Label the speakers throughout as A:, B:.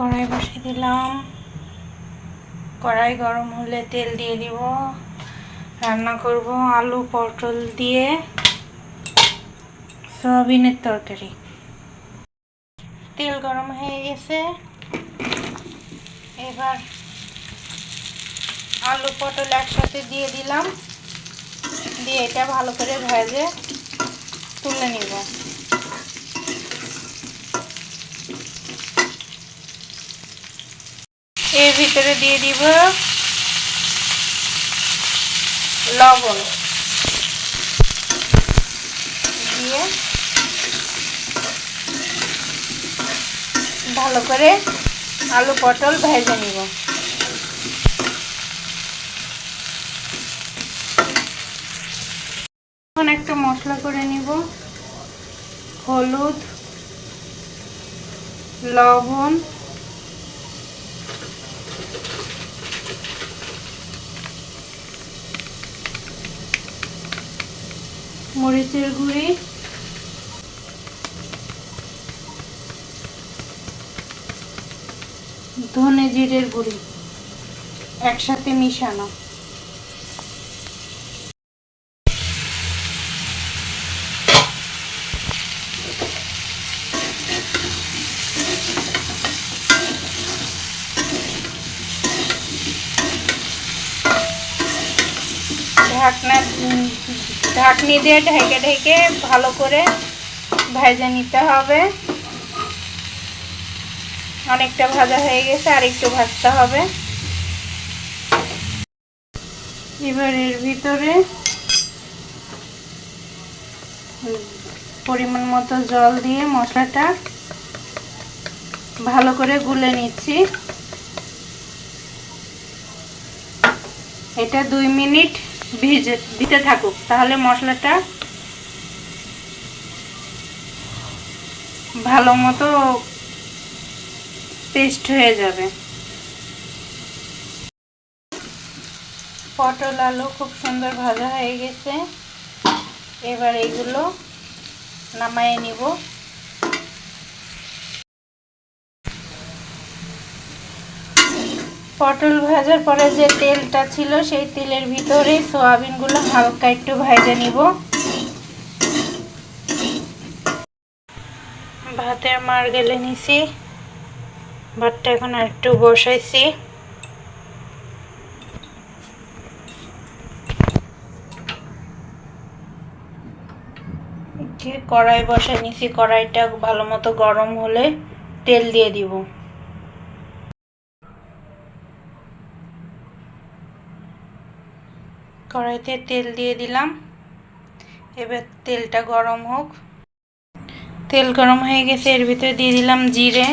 A: কড়াই বসিয়ে দিলাম। কড়াই গরম হলে তেল দিয়ে দিব। রান্না করব আলু পটল দিয়ে সয়াবিনের তরকারি। তেল গরম হয়ে গেছে, এবার আলু পটল একসাথে দিয়ে দিলাম, দিয়ে এটা ভালো করে ভেজে তুলে নিব। এর ভিতরে দিয়ে দিব লবণ, দিয়ে ভালো করে আলু পটল ভেজে নিব। এখন একটা মশলা করে নিব। হলুদ, লবণ, মরিচের গুঁড়ি, ধনে জিরের গুঁড়ি একসাথে মিশানো। ঢাকনি দিয়ে ঢেকে ঢেকে ভালো করে ভেজে নিতে হবে। অনেকটা ভাজা হয়ে গেছে, আর একটু ভাজতে হবে। এবার এর ভিতরে পরিমাণ মতো জল দিয়ে মশলাটা ভালো করে গুলে নিচ্ছি। এটা 2 মিনিট ভিজে থাকুক, তাহলে মশলাটা ভালো মতো পেস্ট হয়ে যাবে। পটল আলু খুব সুন্দর ভাজা হয়ে গেছে, এবার এগুলো নামায়ে নিব। পটল ভাজার পরে যে তেলটা ছিল সেই তেলের ভিতরে সয়াবিনগুলো হালকা একটু ভেজে নিব। ভাতের মার গেলে নিছি, ভাতটা এখন আর একটু বসাইছি। কড়াই বসাই নিছি, কড়াইটা ভালো মতো গরম হলে তেল দিয়ে দিব। কড়াইতে তেল দিয়ে দিলাম, এবার তেলটা গরম হোক। তেল গরম হয়ে গেছে, এর ভিতরে দিয়ে দিলাম জিরে,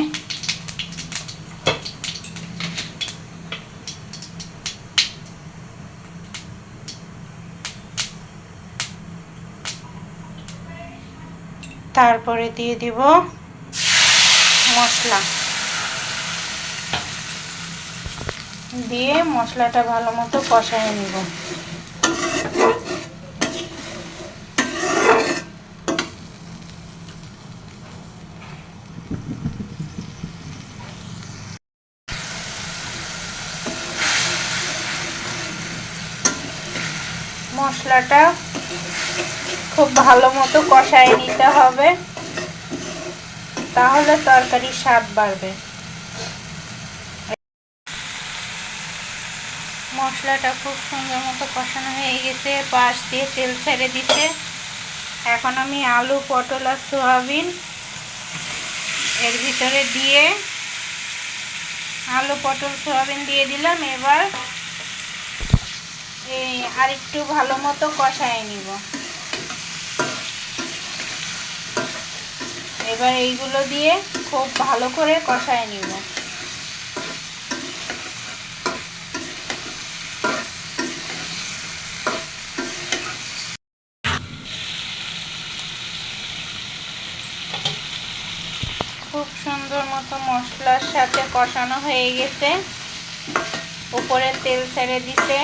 A: তারপরে দিয়ে দিব মশলা, দিয়ে মশলাটা ভালো মতো কষায় নিব। মশলাটা খুব ভালো মতো কষায় নিতে হবে, তাহলে তরকারির স্বাদ বাড়বে। মশলাটা খুব সুন্দর মতো কষানো হয়ে গেছে, পাশ দিয়ে তেল ছেড়ে দিতে। এখন আমি আলু পটল আর সয়াবিন এর ভিতরে দিয়ে আলু পটল সয়াবিন দিয়ে দিলাম। এবার এই আরেকটু ভালো মতো কষায় নিব। এবার এইগুলো দিয়ে খুব ভালো করে কষায় নিব। খুব সুন্দর মতো মশলার সাথে কষানো হয়ে গেছে, উপরে তেল ছেড়ে দিতে।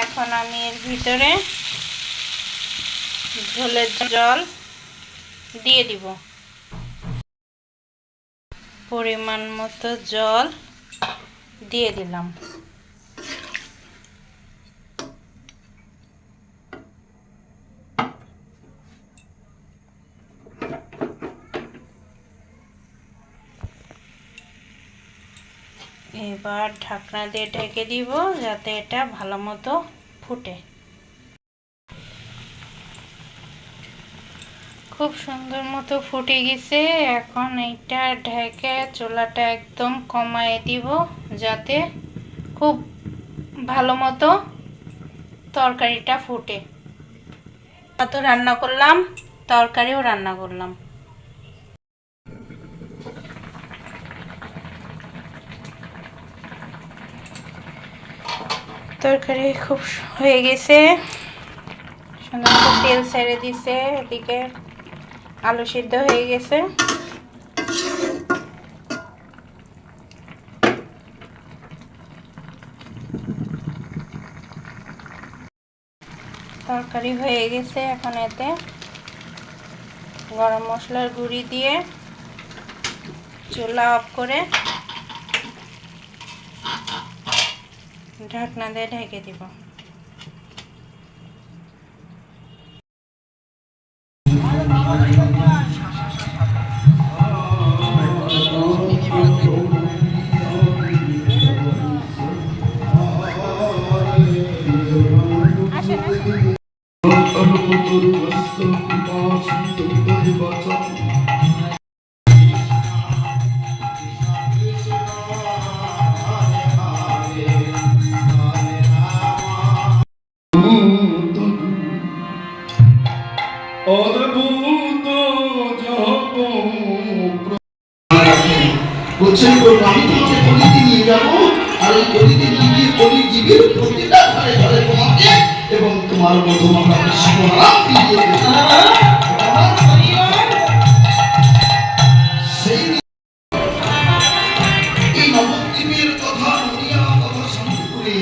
A: এখন আমি এর ভিতরে ঝোলের জল দিয়ে দিব, পরিমাণ মতো জল দিয়ে দিলাম। এবার ঢাকনা দিয়ে ঢেকে দিব যাতে এটা ভালো মতো ফুটে। খুব সুন্দর মতো ফুটে গেছে। এখন এইটা ঢেকে চুলাটা একদম কমায় দিব যাতে খুব ভালো মতো তরকারিটা ফুটে। তো রান্না করলাম, তরকারিও রান্না করলাম। তরকারি খুব হয়ে গেছে, সুন্দর করে তেল ছেড়ে দিছে। এদিকে আলু সিদ্ধ হয়ে গেছে। তরকারি হয়ে গেছে। এখন এতে গরম মশলার গুঁড়ি দিয়ে চুলা অফ করে ঢাকনা দিয়ে ঢেকে দিব।
B: বলছেন আমি তোমাকে গলিতে নিয়ে যাবো, আর এই গলিতে গিয়ে গলিজীবীর প্রতিটা ঘরে ঘরে তোমাকে এবং তোমার মধুমাখাকে শিবরাম দিয়ে দেবো। সেই এই নবদ্বীপের কথা নদিয়া কথা শান্তিপুরে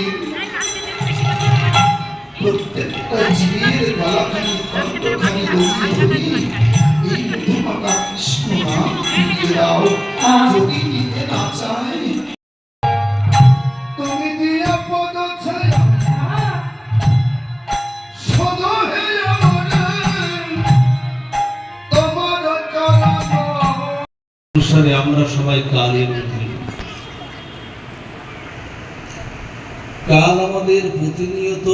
B: প্রত্যেকটা জীবের গলাখানি কণ্ঠখানি দড়িয়ে ধরি এই মধুমাখা কৃষ্ণ নাম দিয়ে দাও। যদি নিতে না চায় তুমি দিয়া পদ ছায়া সদা হে তোমার অনুসারে আমরা সবাই কালের মধ্যে। কাল আমাদের প্রতিনিয়ত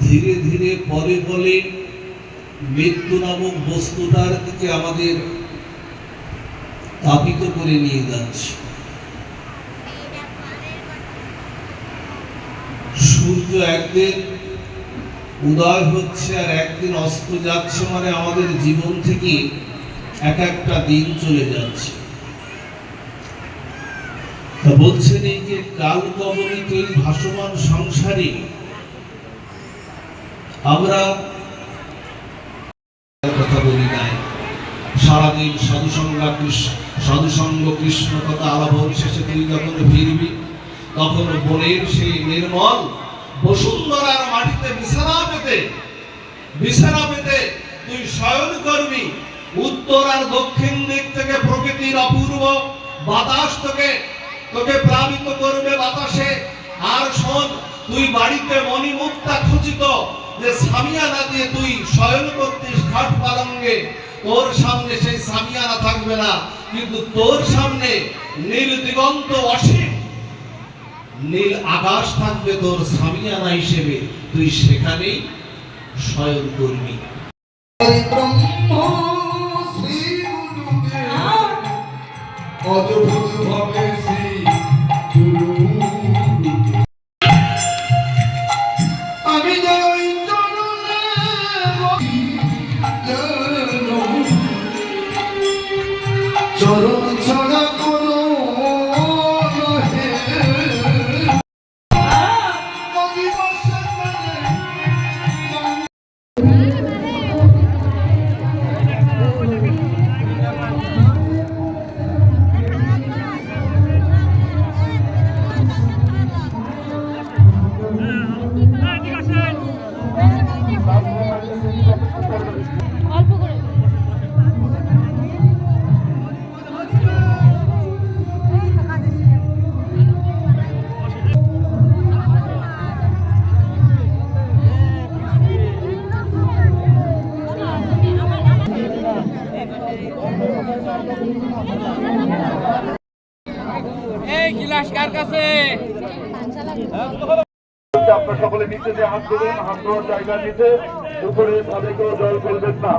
B: ধীরে ধীরে পরে পরে মৃত্যু নামক বস্তুটার দিকে আমাদের তাপিত করে নিয়ে যাচ্ছে। সূর্য একদিন উদয় হচ্ছে আর একদিন অস্ত যাচ্ছে, মানে আমাদের জীবন থেকে এক একটা দিন চলে যাচ্ছে। তা বলছেন এই যে কাল কবলিত এই ভাসমান সংসারে আমরা কথা বলি নাই, সারাদিন সাধুসঙ্গ কৃষ্ণ কথা আলাপন শেষে তুই যখন ফিরবি তখন বনের সেই নির্মল বসুন্ধরার মাটিতে বিছানা পেতে তুই শয়ন করবি। উত্তর আর দক্ষিণ দিক থেকে প্রকৃতির অপূর্ব বাতাস তোকে প্লাবিত করবে বাতাসে। আর শোন, তুই বাড়িতে মণিমুক্তা খচিত যে সামিয়ানা দিয়ে তুই শয়ন করতিস খাট পালঙ্গে, তোর সামনে সেই সামিয়ানা থাকবে না, কিন্তু তোর সামনে নীল দিগন্ত অসীম নীল আকাশ থাকবে তোর সামিয়ানা হিসেবে, তুই সেখানেই শয়ন করবি। অদ্ভুত ভাবে আমি যাই চরণ ছড়া কোনো
C: ঠিক আছে। এই গিলাস কার কাছে?
D: আপনার সকলে নিচে যে হাত দেবেন, হাত দেওয়ার জায়গা নিচে, উপরে তাদেরকেও জল করবেন না।